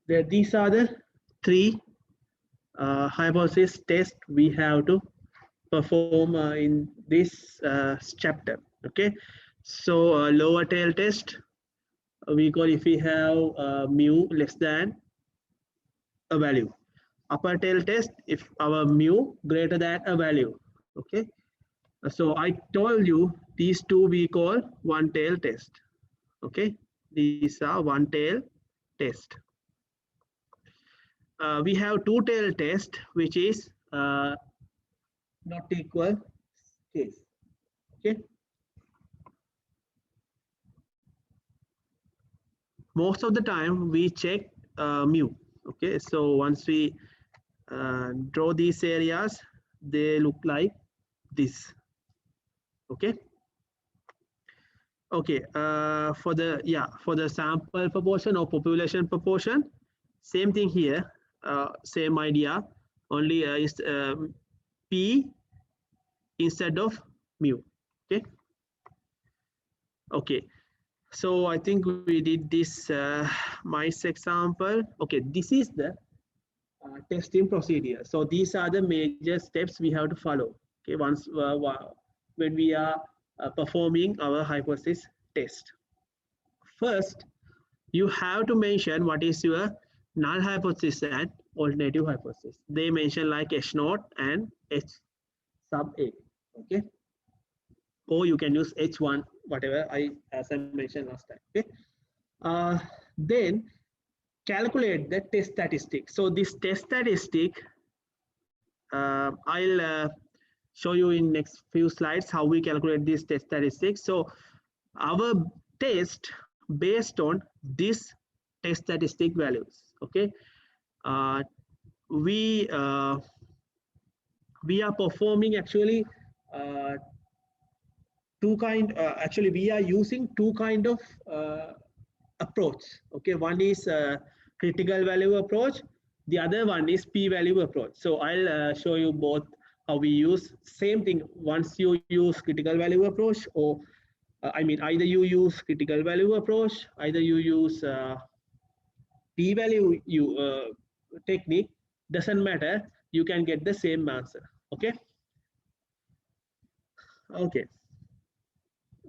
These are the three hypothesis tests we have to perform in this chapter. Okay, so lower tail test we call if we have mu less than a value. Upper tail test if our mu greater than a value. Okay, so I told you these two we call one tail test. Okay, these are one tail test. We have two tail test which is not equal case. Okay, most of the time we check mu. Okay, so once we draw these areas, they look like this. Okay, okay, for the sample proportion or population proportion, same thing here, same idea, only is p instead of mu. Okay, okay, so I think we did this mice example. Okay, this is the testing procedure. So these are the major steps we have to follow. Okay, once when we are performing our hypothesis test. First, you have to mention what is your null hypothesis and alternative hypothesis. They mention like H naught and H sub A. Okay, or you can use H1, whatever as I mentioned last time. Okay, then calculate the test statistic. So this test statistic, I'll show you in next few slides how we calculate this test statistics. So our test based on this test statistic values. Okay, uh, we are performing actually actually we are using two kind of approach. Okay, one is critical value approach, the other one is p-value approach. So I'll show you both how we use same thing. Once you use critical value approach, or I mean either you use critical value approach, either you use p-value technique, doesn't matter, you can get the same answer. Okay, okay,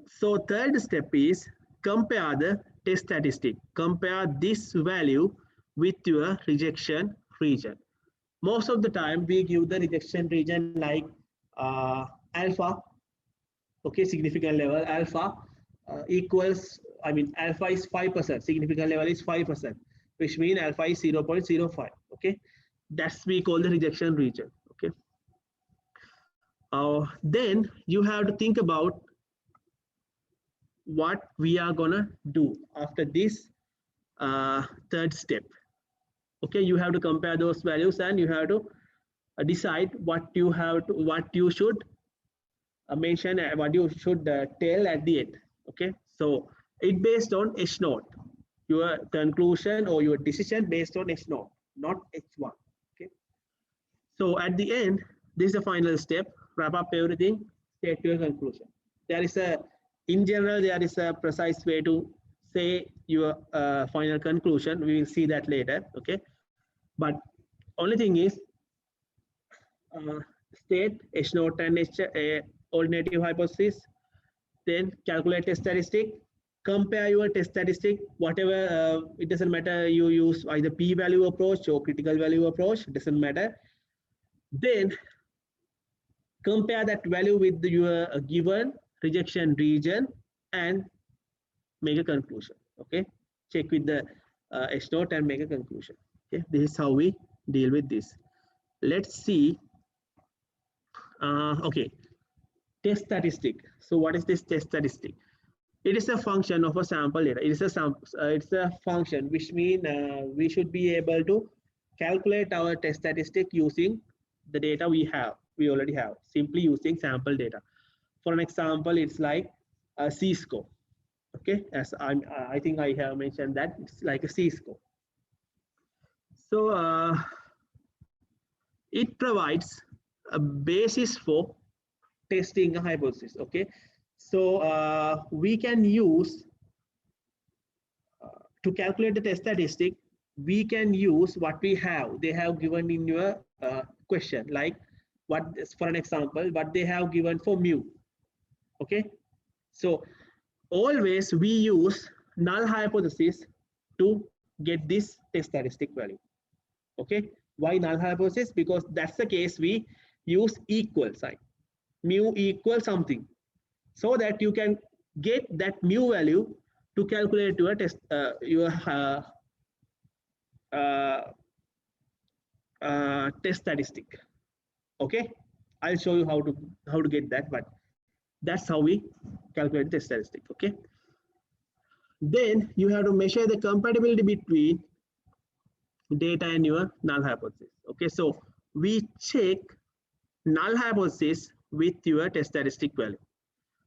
so third step is compare the test statistic. Compare this value with your rejection region. Most of the time we give the rejection region like alpha. Okay, significant level alpha equals, I mean alpha is 5%, significant level is 5%, which means alpha is 0.05. Okay, that's we call the rejection region. Okay, then you have to think about what we are gonna do after this third step. Okay, you have to compare those values and you have to decide what you should mention, what you should tell at the end. Okay, so it based on H naught, your conclusion or your decision based on H naught, not H1. Okay, so at the end, this is the final step. Wrap up everything, state your conclusion. There is a, in general, there is a precise way to say your final conclusion. We will see that later. Okay, but only thing is state H naught and H alternative hypothesis, then calculate test statistic, compare your test statistic, whatever, it doesn't matter, you use either p-value approach or critical value approach, doesn't matter. Then compare that value with your given rejection region and make a conclusion. Okay, check with the H naught and make a conclusion. Okay, this is how we deal with this. Let's see. Okay, test statistic. So what is this test statistic? It is a function of a sample data. It is it's a function, which means we should be able to calculate our test statistic using the data we already have, simply using sample data. For an example, it's like a C-score. Okay, as I think I have mentioned that it's like a C-score. So it provides a basis for testing a hypothesis. Okay, so we can use to calculate the test statistic we can use what we have. They have given in your question, like what, for an example, what they have given for mu. Okay, so always we use null hypothesis to get this test statistic value. Okay, why null hypothesis? Because that's the case we use equal sign, mu equal something, so that you can get that mu value to calculate your test test statistic. Okay, I'll show you how to get that, but that's how we calculate the statistic. Okay, then you have to measure the compatibility between data and your null hypothesis. Okay, so we check null hypothesis with your test statistic value.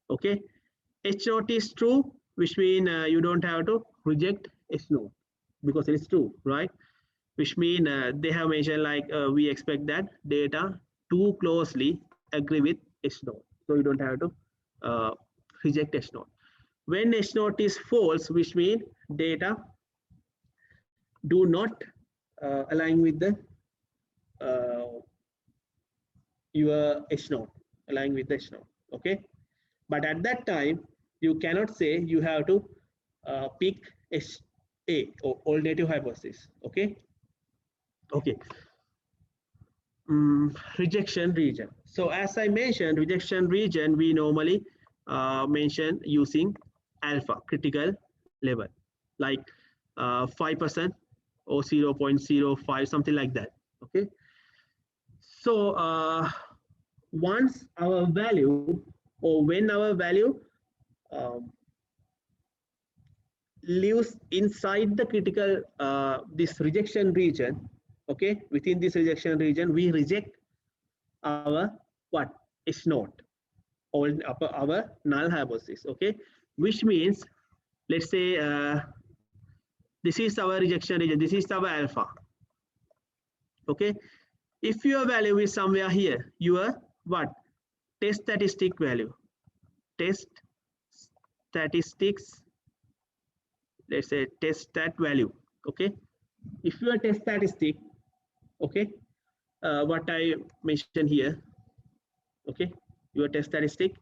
Okay, H naught is true, which means you don't have to reject H naught because it is true, right? Which means they have mentioned like we expect that data too closely agree with H naught, so you don't have to reject H naught. When H naught is false, which means data do not align with the your H naught, align with the H naught. Okay, but at that time you cannot say you have to pick HA or alternative hypothesis. Okay. Okay. Rejection region. So as I mentioned, rejection region we normally mention using alpha, critical level, like 5% or 0.05, something like that. Okay. So once our value, or when our value lives inside the critical this rejection region, okay, within this rejection region we reject our what, H naught, or our null hypothesis. Okay, which means let's say this is our rejection region, this is our alpha. Okay, if your value is somewhere here, your what, test statistic value, test statistics, let's say test stat value. Okay, if your test statistic, okay, what I mentioned here, okay, your test statistic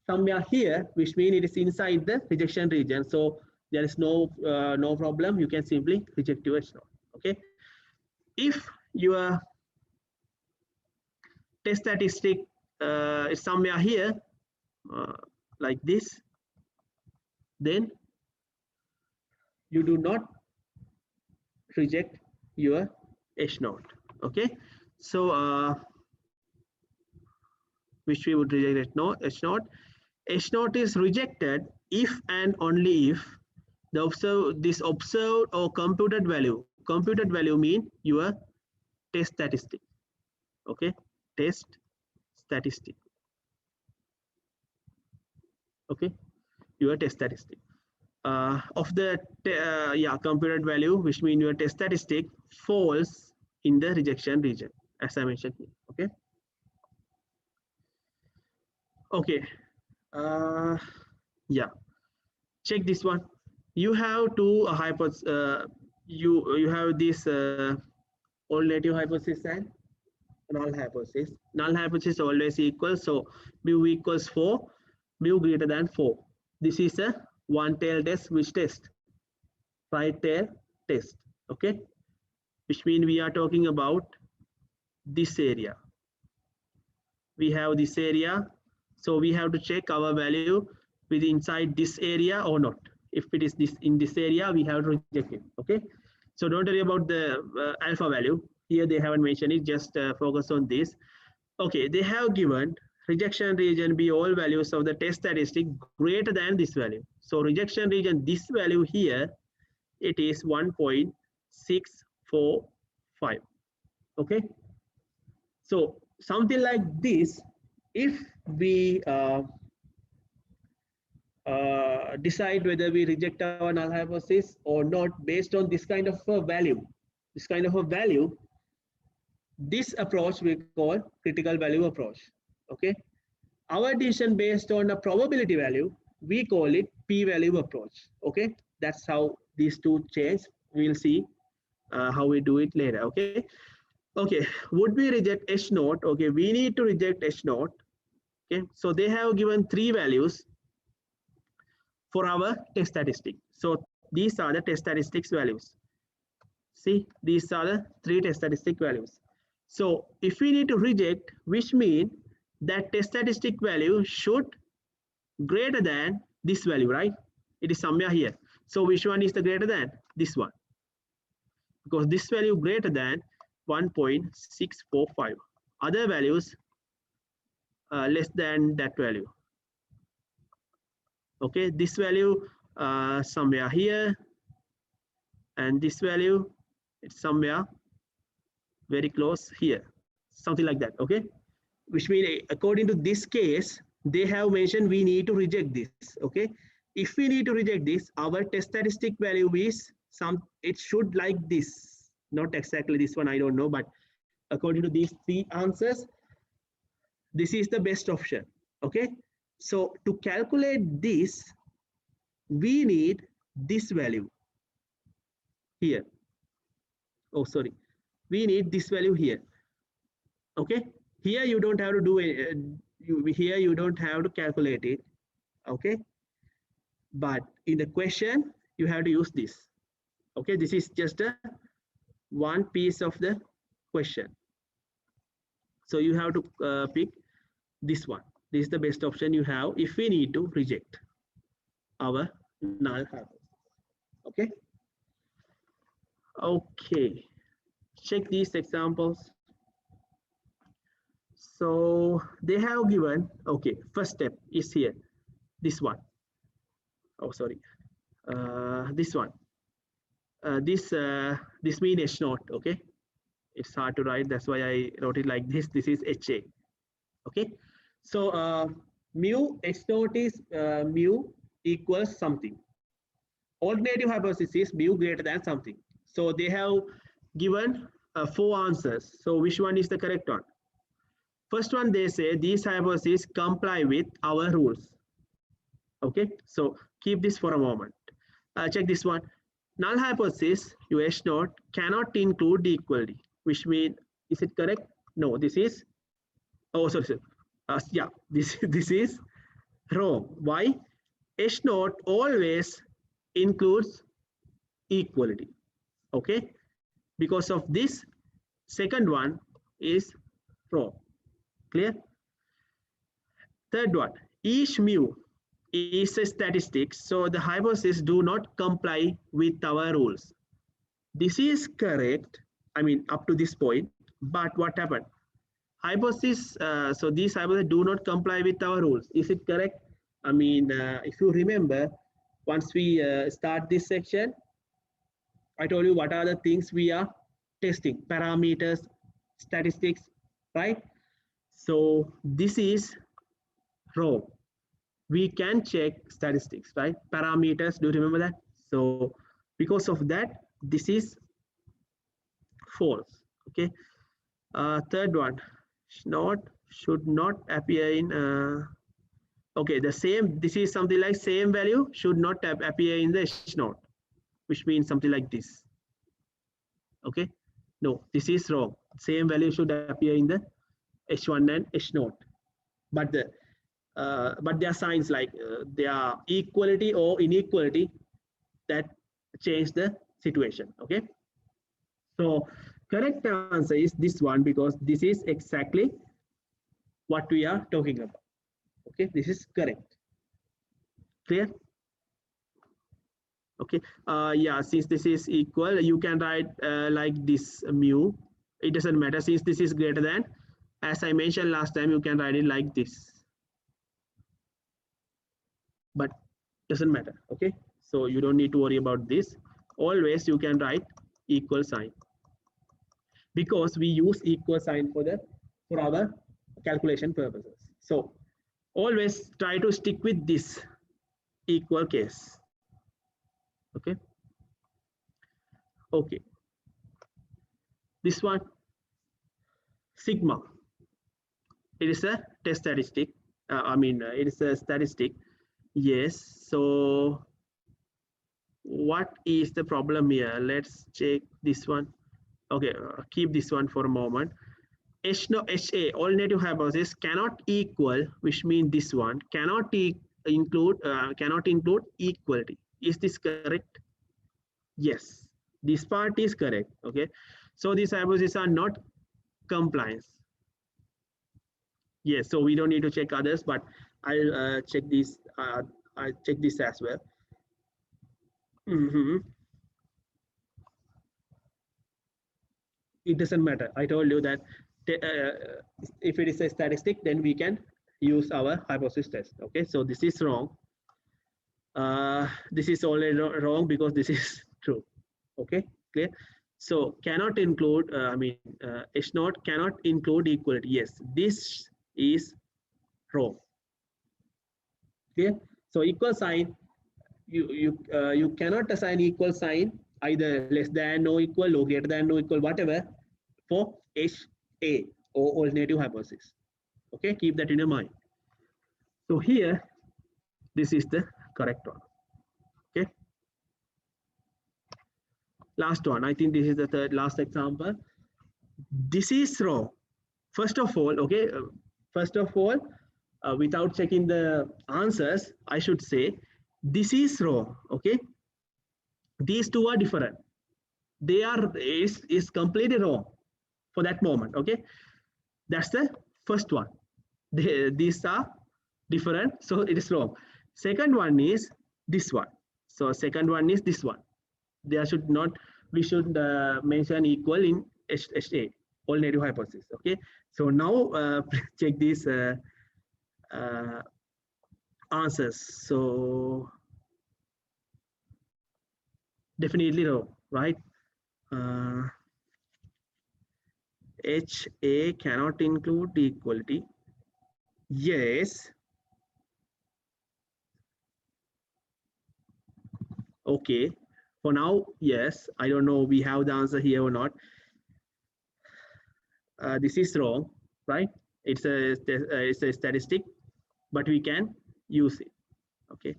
somewhere here, which means it is inside the rejection region, so there is no no problem, you can simply reject your H naught. Okay, if your test statistic is somewhere here like this, then you do not reject your H naught. Okay, so which we would reject H naught. H naught is rejected if and only if the observed or computed value mean your test statistic. Okay, test statistic. Okay, your test statistic of the computed value, which means your test statistic falls in the rejection region, as I mentioned here. Okay. Okay. Yeah. Check this one. You have two hypotheses. You have this alternative hypothesis and null hypothesis. Null hypothesis always equals, so mu equals 4, mu greater than 4. This is a one tail test. Which test? Right tail test. Okay, which means we are talking about this area. We have this area, so we have to check our value with inside this area or not. If it is this in this area, we have to reject it. Okay, so don't worry about the alpha value here, they haven't mentioned it, just focus on this. Okay, they have given rejection region be all values of the test statistic greater than this value. So rejection region, this value here, it is 1.645. Okay, so something like this, if we decide whether we reject our null hypothesis or not based on this kind of a value, this approach we call critical value approach. Okay, our decision based on a probability value, we call it p-value approach. Okay, that's how these two change. We'll see how we do it later. Okay. Okay. Would we reject H naught? Okay. We need to reject H naught. Okay. So they have given 3 values for our test statistic. So these are the test statistics values. See, these are the 3 test statistic values. So if we need to reject, which means that test statistic value should greater than this value, right? It is somewhere here. So which one is the greater than? This one. Because this value greater than 1.645. Other values less than that value. Okay, this value somewhere here, and this value it's somewhere very close here, something like that. Okay, which means according to this case, they have mentioned we need to reject this. Okay, if we need to reject this, our test statistic value is it should like this, not exactly this one, I don't know, but according to these 3 answers, this is the best option. Okay, so to calculate this, we need this value here. Oh, sorry, we need this value here. Okay, here you don't have to do it. Here you don't have to calculate it. Okay, but in the question you have to use this. Okay, this is just a one piece of the question. So you have to pick this one. This is the best option you have if we need to reject our null hypothesis. Okay. Okay. Check these examples. So they have given, okay, first step is here, this one. Oh, sorry, this one. This mean H naught, okay? It's hard to write, that's why I wrote it like this. This is HA, okay? So mu H naught is mu equals something. Alternative hypothesis is mu greater than something. So they have given 4 answers. So which one is the correct one? First one, they say these hypotheses comply with our rules. Okay, so keep this for a moment. Check this one. Null hypothesis, H naught cannot include the equality, which means, is it correct? No, this is, oh, sorry. Yeah, this is wrong. Why? H naught always includes equality. Okay, because of this, second one is wrong. Clear? Third one, each mu is a statistic, so the hypotheses do not comply with our rules. This is correct, I mean up to this point, but what happened? Hypothesis, so these hypotheses do not comply with our rules. Is it correct? I mean, if you remember, once we start this section, I told you what are the things we are testing: parameters, statistics, right? So this is wrong. We can check statistics, right? Parameters, do you remember that? So because of that, this is false. Okay. Third one, should not appear in. Okay, the same. This is something like same value should not appear in the H naught, which means something like this. Okay. No, this is wrong. Same value should appear in the H1 and H naught, but there are signs like they are equality or inequality that change the situation. Okay, so correct answer is this one, because this is exactly what we are talking about. Okay, this is correct. Clear? Okay, yeah, since this is equal, you can write like this mu. It doesn't matter, since this is greater than, as I mentioned last time, you can write it like this, but doesn't matter. Okay, so you don't need to worry about this. Always you can write equal sign, because we use equal sign for our calculation purposes. So always try to stick with this equal case. Okay. Okay, this one, sigma, it is a test statistic. I mean, it is a statistic. Yes, so what is the problem here? Let's check this one. Okay, keep this one for a moment. H no HA, all negative hypothesis cannot equal, which means this one cannot include equality. Is this correct? Yes, this part is correct. Okay, so these hypotheses are not compliance. Yes, so we don't need to check others, but I'll check this. I check this as well. It doesn't matter. I told you that if it is a statistic, then we can use our hypothesis test. Okay, so this is wrong. This is already wrong because this is true. Okay, clear? So cannot include, H naught cannot include equality. Yes, this is wrong. Clear? So equal sign, you cannot assign equal sign either less than or equal or greater than or equal, whatever, for HA or alternative hypothesis. Okay, keep that in your mind. So here, this is the correct one. Okay. Last one. I think this is the last example. This is wrong. First of all, okay. Without checking the answers, I should say this is wrong. Okay. These two are different. They are is completely wrong for that moment. Okay. That's the first one. These are different, so it is wrong. Second one is this one. So second one is this one. There should not, we should mention equal in HA, all negative hypothesis. Okay. So now check these answers. So definitely wrong, right? HA cannot include equality. Yes. Okay. For now, yes. I don't know we have the answer here or not. This is wrong, right? It's a statistic, but we can use it. Okay.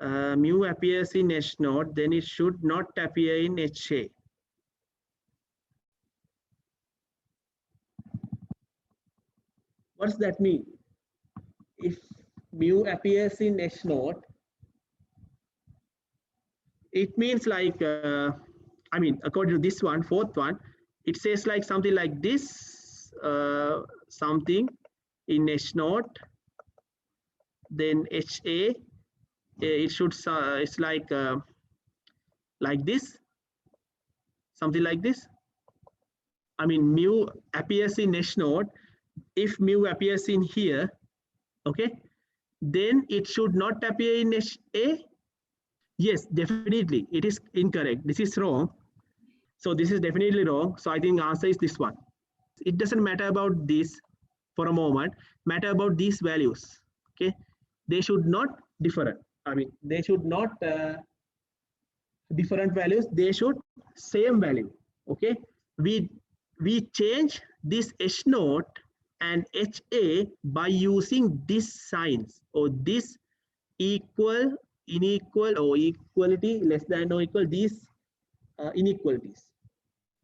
Mu appears in H naught, then it should not appear in HA. What does that mean? If mu appears in H naught, it means like, according to this one, fourth one, it says like something like this, something in H naught, then HA, it should, it's like this, something like this. I mean, mu appears in H naught. If mu appears in here, okay, then it should not appear in HA. Yes, definitely, it is incorrect. This is wrong. So this is definitely wrong. So I think answer is this one. It doesn't matter about this for a moment, matter about these values. Okay, they should not differ. I mean, they should not different values. They should same value. Okay, we change this H naught and HA by using these signs or this equal, unequal, or equality, less than or equal, these inequalities.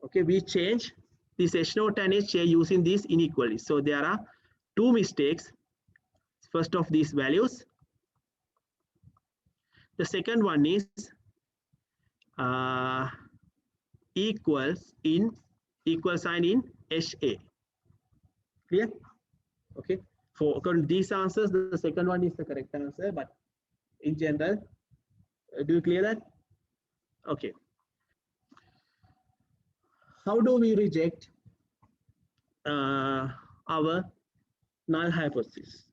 Okay, we change this H naught and HA using these inequalities. So there are two mistakes. First of these values. The second one is equal sign in HA. Clear? Okay. For according to these answers, the second one is the correct answer, but in general, do you clear that? Okay. How do we reject our null hypothesis?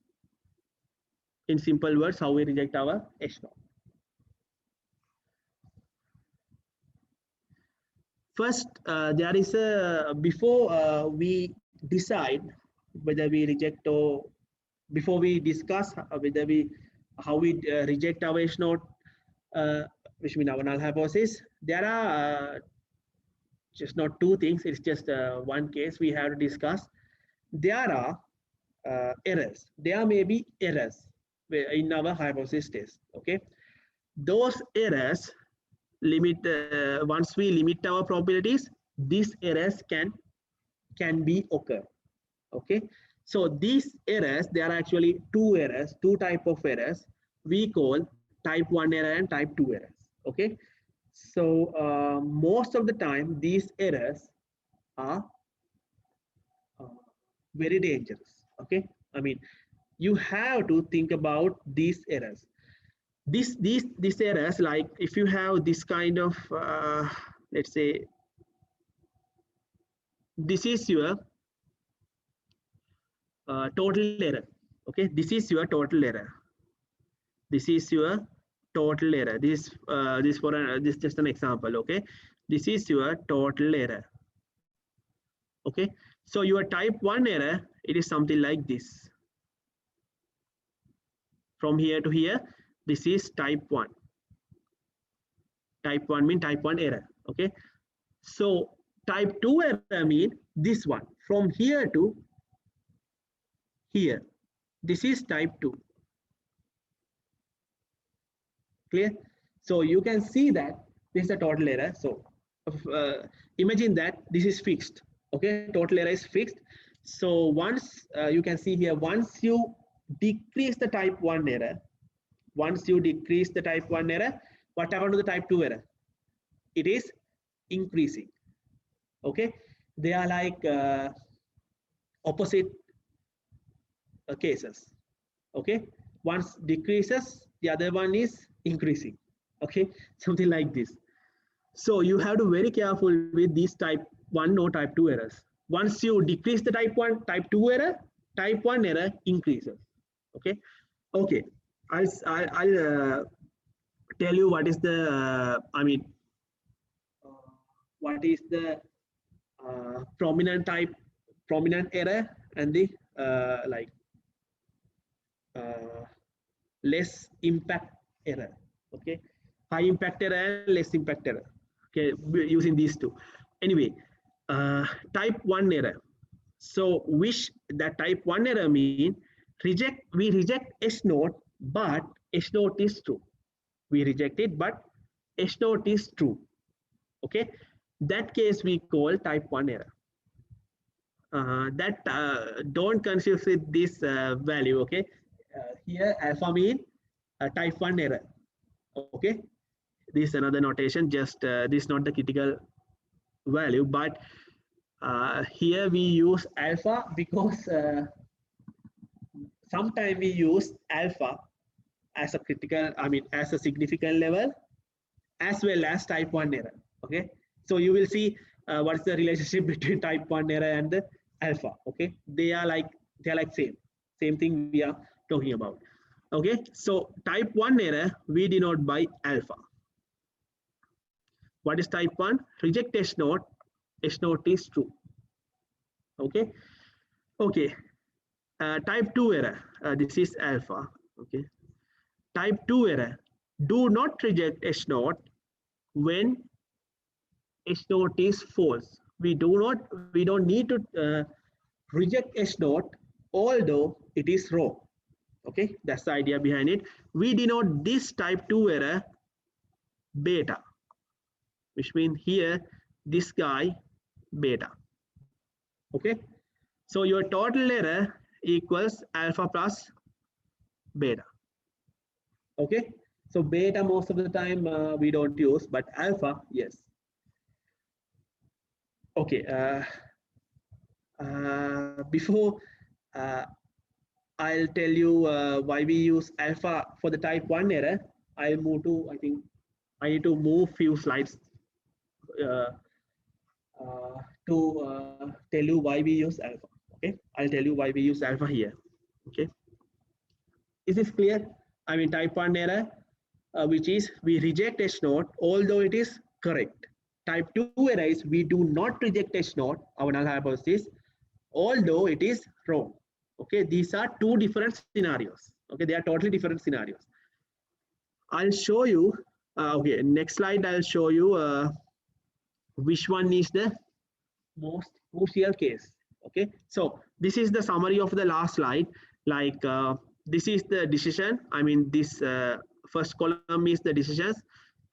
In simple words, how we reject our H naught. First, there is a, before we decide whether we reject or before we discuss whether how we reject our H naught, which means our null hypothesis, there are just not two things, it's just one case we have to discuss. There are errors. There may be errors in our hypothesis test. Okay, those errors once we limit our probabilities, these errors can be occur. Okay, so these errors, there are actually two type of errors. We call type 1 error and type 2 errors. Okay, so most of the time these errors are uh, very dangerous. Okay, I mean, you have to think about these errors. These errors, like if you have this kind of let's say this is your total error. Okay, this is your total error. This is your total error. This just an example. Okay, this is your total error. Okay, so your type 1 error, it is something like this. From here to here, this is type 1. Type 1 mean type 1 error. Okay, so type 2 error mean this one. From here to here, this is type 2. Clear? So you can see that this is a total error. So imagine that this is fixed. Okay, total error is fixed. So once you can see here, once you decrease the type 1 error, what happened to the type 2 error? It is increasing. Okay, they are like opposite cases. Okay, once decreases, the other one is increasing. Okay, something like this. So you have to be very careful with these type 1 or type 2 errors. Once you decrease the type 1, type 2 error, type 1 error increases. Okay, okay, I'll tell you what is the what is the prominent error and the like less impact error. Okay, high impact error and less impact error. Okay, using these two. Anyway, type 1 error. So which that type 1 error mean we reject S naught, but S naught is true. We reject it, but S naught is true. Okay, that case we call type 1 error. That don't confuse with this value. Okay, here alpha mean type 1 error. Okay, this is another notation. Just this is not the critical value, but here we use alpha because sometimes we use alpha as a critical, as a significant level, as well as type 1 error. Okay, so you will see what's the relationship between type 1 error and the alpha. Okay, they are like same thing we are talking about. Okay, so type 1 error we denote by alpha. What is type 1? Reject S naught is true. Okay, okay. Type 2 error, this is alpha. Okay, type 2 error, do not reject S naught when S naught is false. We don't need to reject S naught although it is wrong. Okay, that's the idea behind it. We denote this type 2 error beta, which means here this guy beta. Okay, so your total error equals alpha plus beta. Okay, so beta most of the time we don't use, but alpha yes. Okay, before I'll tell you why we use alpha for the type 1 error, I'll move to, I think I need to move few slides to tell you why we use alpha. Okay, I'll tell you why we use alpha here. Okay, is this clear? Type 1 error, which is we reject S naught although it is correct. Type 2 error is we do not reject S naught, our null hypothesis, although it is wrong. Okay, these are two different scenarios. Okay, they are totally different scenarios. I'll show you. Okay, next slide. I'll show you which one is the most crucial case. Okay, so this is the summary of the last slide. Like this is the decision. This first column is the decisions.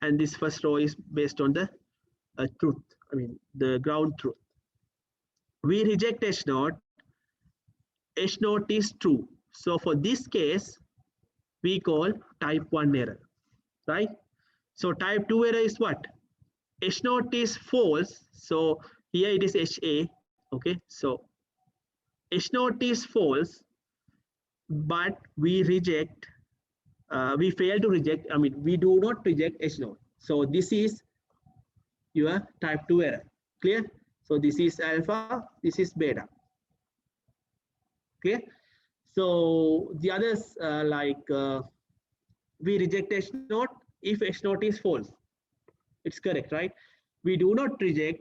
and this first row is based on the truth, I mean the ground truth. We reject H naught. H naught is true. So for this case, we call type 1 error, right? So type 2 error is what? H naught is false. So here it is HA. Okay, so H naught is false, but we reject, we fail to reject, I mean, we do not reject H naught. So this is your type 2 error. Clear? So this is alpha, this is beta. Clear? So the others we reject H naught if H naught is false. It's correct, right? We do not reject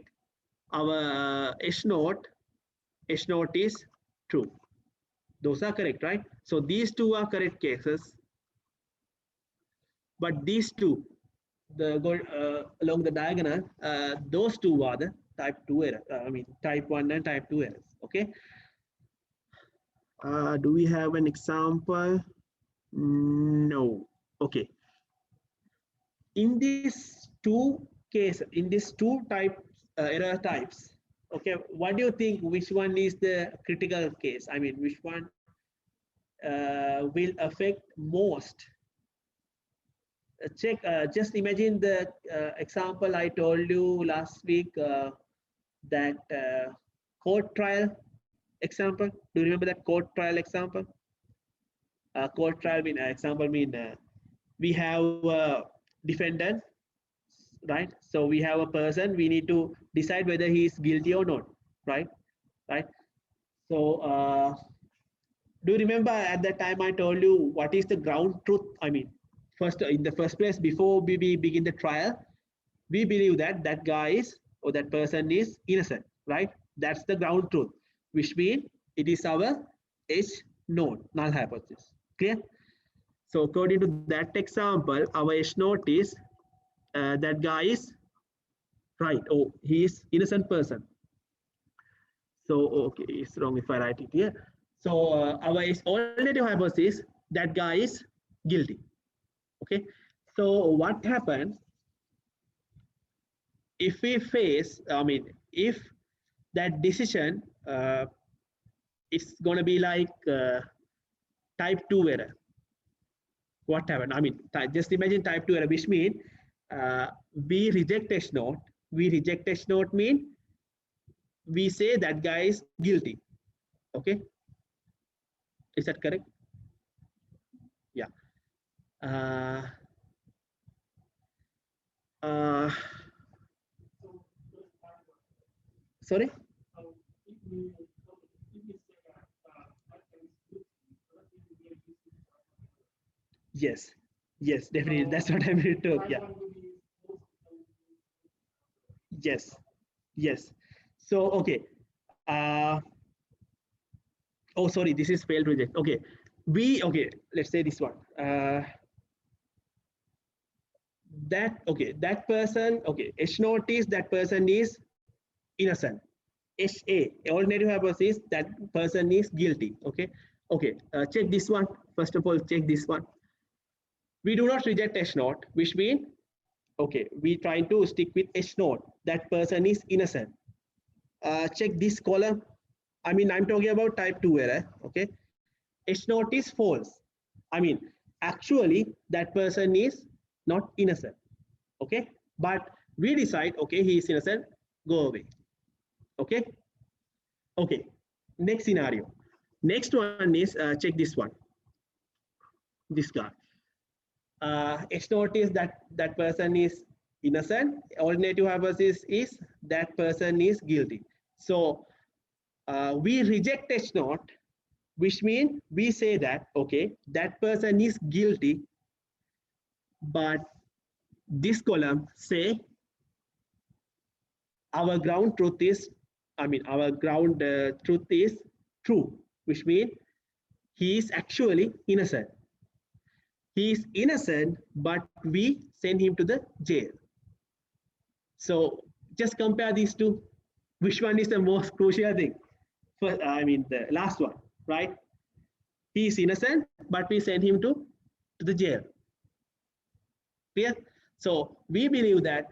our H naught. H naught is true. Those are correct, right? So these two are correct cases. But these two, along the diagonal, those two are the type 2 error. I mean type 1 and type 2 errors. Okay. Do we have an example? No. Okay. In these two cases, in these two error types, okay, what do you think? Which one is the critical case? I mean, which one will affect most? Check. Just imagine the example I told you last week. That court trial example. Do you remember that court trial example? Court trial example mean we have a defendant, right? So we have a person. We need to decide whether he is guilty or not, right? Right. So do you remember at that time I told you what is the ground truth? I mean, first in the first place, before we begin the trial, we believe that that guy is or that person is innocent, right? That's the ground truth, which means it is our H naught, null hypothesis. Clear? So according to that example, our H naught is that guy is right. Oh, he is innocent person. So okay, it's wrong if I write it here. So our alternative hypothesis, that guy is guilty. Okay. So what happens if we face? I mean, if that decision it's gonna be like type 2 error. What happened? I mean, just imagine type 2 error, which means we reject H naught. We reject H naught mean we say that guy is guilty. Okay, is that correct? Yeah. Sorry. Yes, yes, definitely. That's what I'm going to talk. Yeah. Yes, yes. So okay. Oh, sorry. This is failed reject. Okay. Okay. Let's say this one. That person. Okay. H naught is that person is innocent. HA, alternative hypothesis, that person is guilty. Okay. Okay. Check this one. First of all, check this one. We do not reject H naught, which means, okay, we try to stick with H naught. That person is innocent. Check this column. I mean, I'm talking about type 2 error. Okay. H naught is false. I mean, actually, that person is not innocent. Okay. But we decide, okay, he is innocent, go away. Okay. Okay. Next scenario. Next one is, check this one. This guy. H naught is that person is innocent. Alternative hypothesis is that person is guilty. So we reject H naught, which means we say that, okay, that person is guilty, but this column say our ground truth is, I mean, our ground truth is true, which means he is actually innocent. He is innocent, but we send him to the jail. So just compare these two. Which one is the most crucial thing? First, I mean, the last one, right? He is innocent, but we send him to the jail. Clear? So we believe that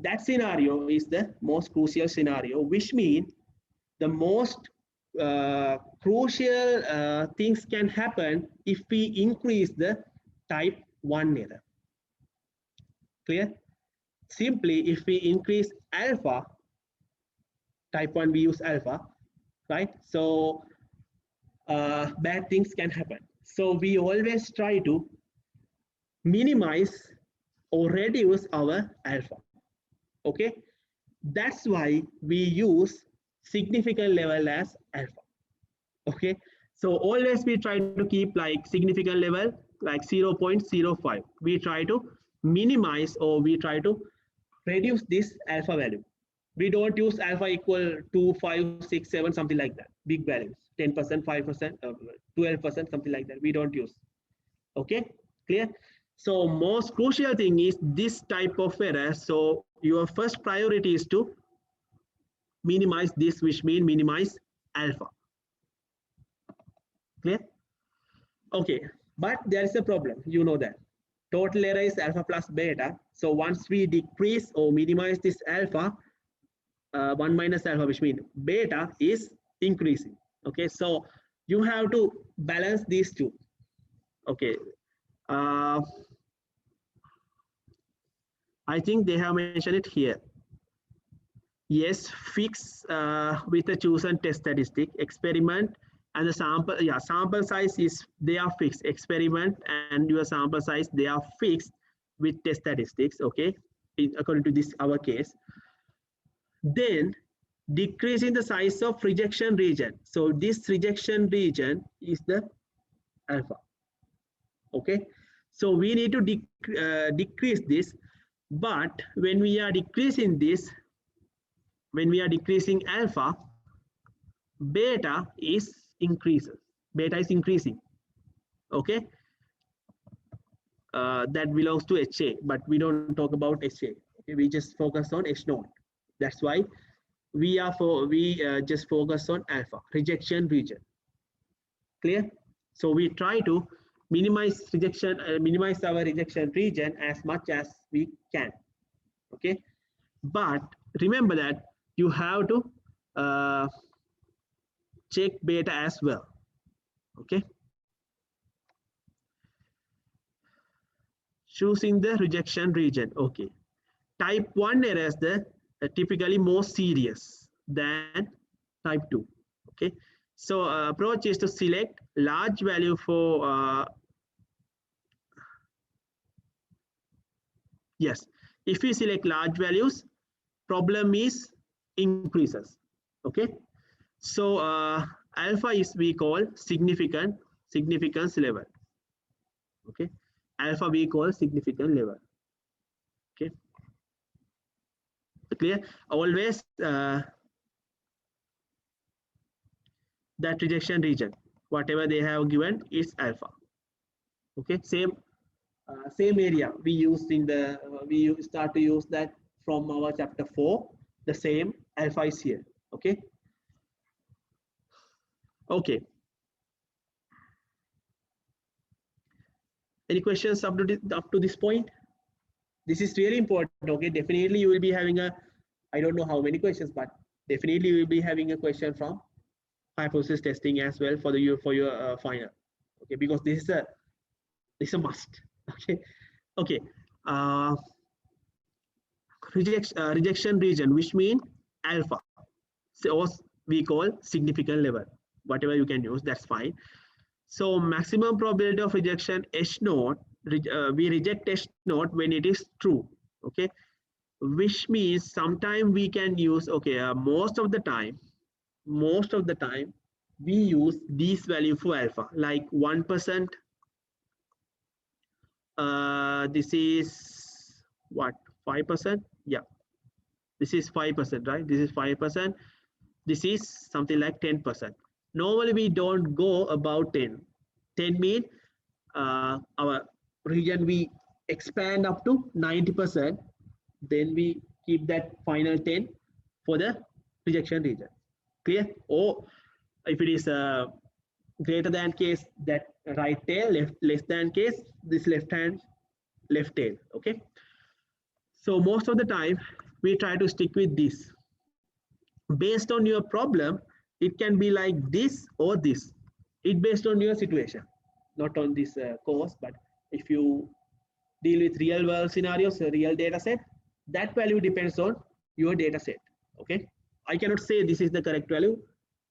that scenario is the most crucial scenario, which means the most crucial things can happen if we increase the type 1 error. Clear? Simply, if we increase alpha, type 1 we use alpha, right? So bad things can happen. So we always try to minimize or reduce our alpha. Okay, that's why we use significant level as alpha. Okay, so always we try to keep like significant level like 0.05. We try to minimize or we try to reduce this alpha value. We don't use alpha equal to 5, 6, 7, something like that. Big values, 10%, 5%, 12%, something like that. We don't use. Okay, clear? So most crucial thing is this type of error. So your first priority is to minimize this, which means minimize alpha. Clear? Okay, but there is a problem. You know that total error is alpha plus beta. So once we decrease or minimize this alpha, 1 minus alpha, which means beta is increasing. Okay, so you have to balance these two. Okay, I think they have mentioned it here. Yes, fix with a chosen test statistic, experiment, and the sample. Yeah, sample size is they are fixed. Experiment and your sample size they are fixed with test statistics. Okay, according to this our case. Then decreasing the size of rejection region. So this rejection region is the alpha. Okay, so we need to decrease this, but when we are decreasing this, when we are decreasing alpha, beta is increases. Beta is increasing. Okay, that belongs to HA, but we don't talk about HA. Okay, we just focus on H0. That's why we just focus on alpha rejection region. Clear? So we try to minimize rejection, minimize our rejection region as much as we can. Okay, but remember that you have to check beta as well. Okay, choosing the rejection region. Okay, type 1 errors the typically more serious than type 2. Okay, so approach is to select large value for yes, if we select large values, problem is increases. Okay, so alpha is we call significance level. Okay, alpha we call significant level. Okay, clear? Always that rejection region, whatever they have given is alpha. Okay, same area we used in the we start to use that from our chapter 4. The same alpha is here. Okay. Okay. Any questions up to this point? This is really important. Okay, definitely you will be having a, I don't know how many questions, but definitely you will be having a question from hypothesis testing as well for your final. Okay, because this is a must. Okay. Okay. Rejection region, which means alpha. So we call significant level. Whatever you can use, that's fine. So maximum probability of rejection H0, we reject H0 when it is true. Okay, which means sometime we can use, okay, most of the time we use this value for alpha, like 1%. This is what, 5%? Yeah, this is 5%, right? This is 5%. This is something like 10%. Normally we don't go about 10. 10 means our region we expand up to 90%. Then we keep that final 10 for the rejection region. Clear? Or if it is greater than case, that right tail, less than case, this left hand left tail. Okay, so most of the time we try to stick with this. Based on your problem, it can be like this or this. It based on your situation, not on this course. But if you deal with real world scenarios, a real data set, that value depends on your data set. Okay, I cannot say this is the correct value.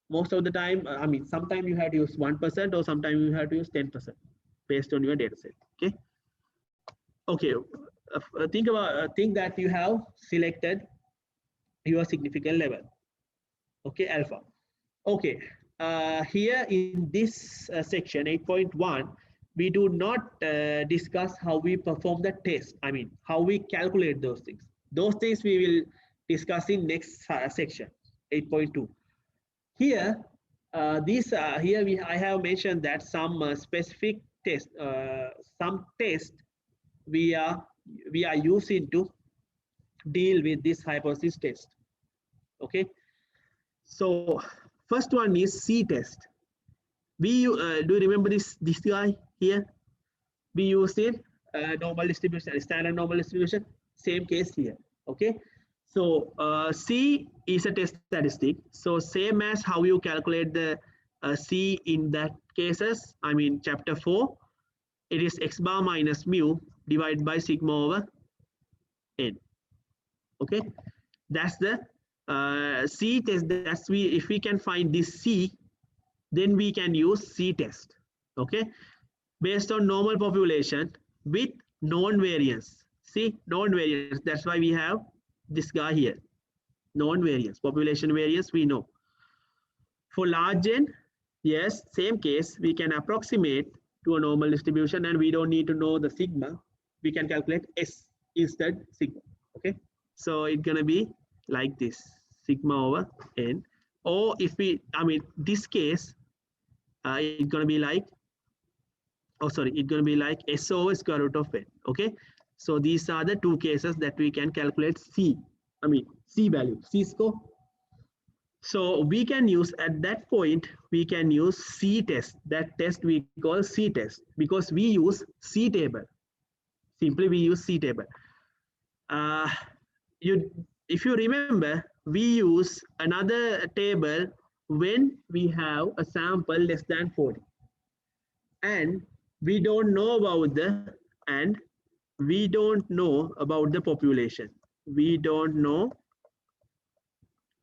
Most of the time, I mean, sometimes you have to use 1% or sometimes you have to use 10% based on your data set. Okay. Okay. Think that you have selected your significant level. Okay, alpha. Okay, here in this section 8.1, we do not discuss how we perform the test. I mean, how we calculate those things. Those things we will discuss in next section 8.2. Here, I have mentioned that some specific test, some test we are using to deal with this hypothesis test. Okay. So first one is C test. We do you remember this guy here? We used it normal distribution, standard normal distribution. Same case here. Okay. So C is a test statistic. So same as how you calculate the C in that cases. I mean chapter 4, it is x bar minus mu divided by sigma over n. Okay. That's the C test. That's if we can find this C, then we can use C test. Okay, based on normal population with known variance. See, known variance. That's why we have this guy here. Known variance, population variance we know. For large n, yes, same case. We can approximate to a normal distribution, and we don't need to know the sigma. We can calculate S instead sigma. Okay, so it's gonna be like this, sigma over n. Or if we, I mean, this case, it's going to be like, oh, sorry, it's going to be like S over square root of n. Okay. So these are the two cases that we can calculate C, I mean, C value, C score. So we can use at that point, we can use C test. That test we call C test because we use C table. Simply we use C table. If you remember, we use another table when we have a sample less than 40 and we don't know about the population. We don't know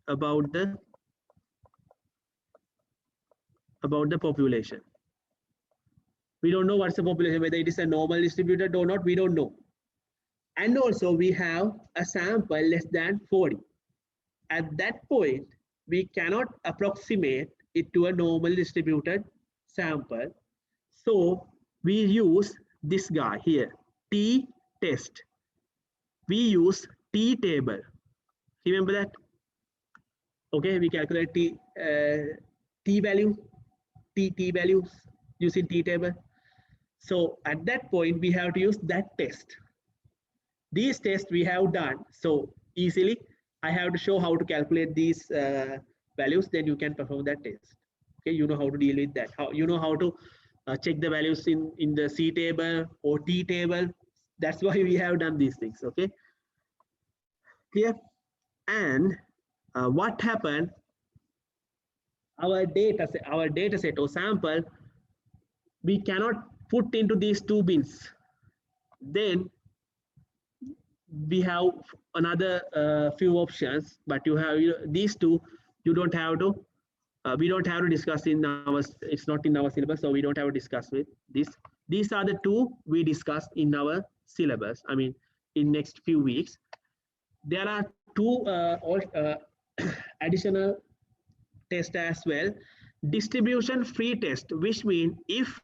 about the population. We don't know what's the population, whether it is a normal distributed or not, we don't know. And also we have a sample less than 40. At that point, we cannot approximate it to a normal distributed sample. So we use this guy here, T test. We use T table. Remember that? Okay, we calculate T value, T values using T table. So at that point, we have to use that test. These tests we have done so easily. I have to show how to calculate these values, then you can perform that test. Okay, you know how to deal with that. How you know how to check the values in the C table or T table. That's why we have done these things. Okay, clear? And what happened? Our data set or sample, we cannot put into these two bins. Then we have another few options, but you have these two. You don't have to. We don't have to discuss in our. It's not in our syllabus, so we don't have to discuss with this. These are the two we discussed in our syllabus. I mean, in next few weeks, there are two additional tests as well. Distribution free test, which means if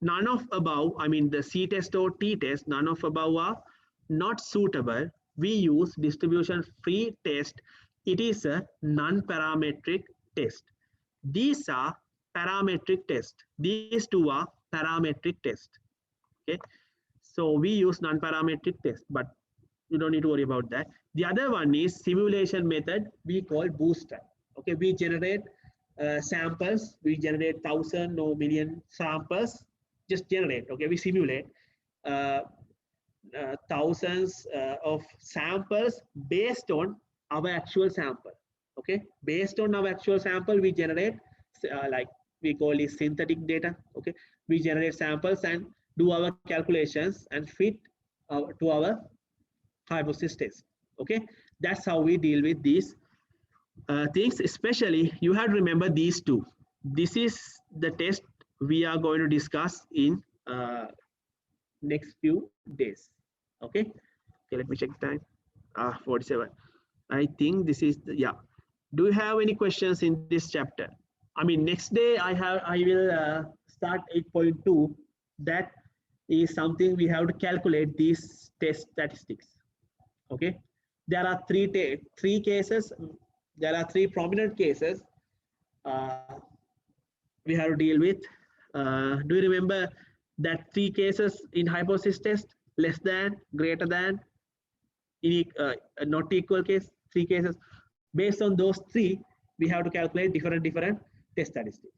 none of above, I mean the C test or T test, none of above are not suitable, we use distribution free test. It is a non-parametric test. These are parametric tests. These two are parametric tests. Okay, so we use non-parametric test, but you don't need to worry about that. The other one is simulation method we call bootstrap. Okay, we generate samples. We generate 1,000 or million samples. Just generate. Okay, we simulate. thousands of samples based on our actual sample. Okay, based on our actual sample, we generate like we call it synthetic data. Okay, we generate samples and do our calculations and fit to our hypothesis test. Okay, that's how we deal with these things. Especially, you have to remember these two. This is the test we are going to discuss in next few days. Okay, okay, let me check the time. 47. I think this is the, yeah. Do you have any questions in this chapter? I mean, next day I will start 8.2. That is something we have to calculate these test statistics. Okay, there are three cases. There are three prominent cases we have to deal with. Do you remember that three cases in hypothesis test? Less than, greater than, not equal case, three cases. Based on those three, we have to calculate different test statistics.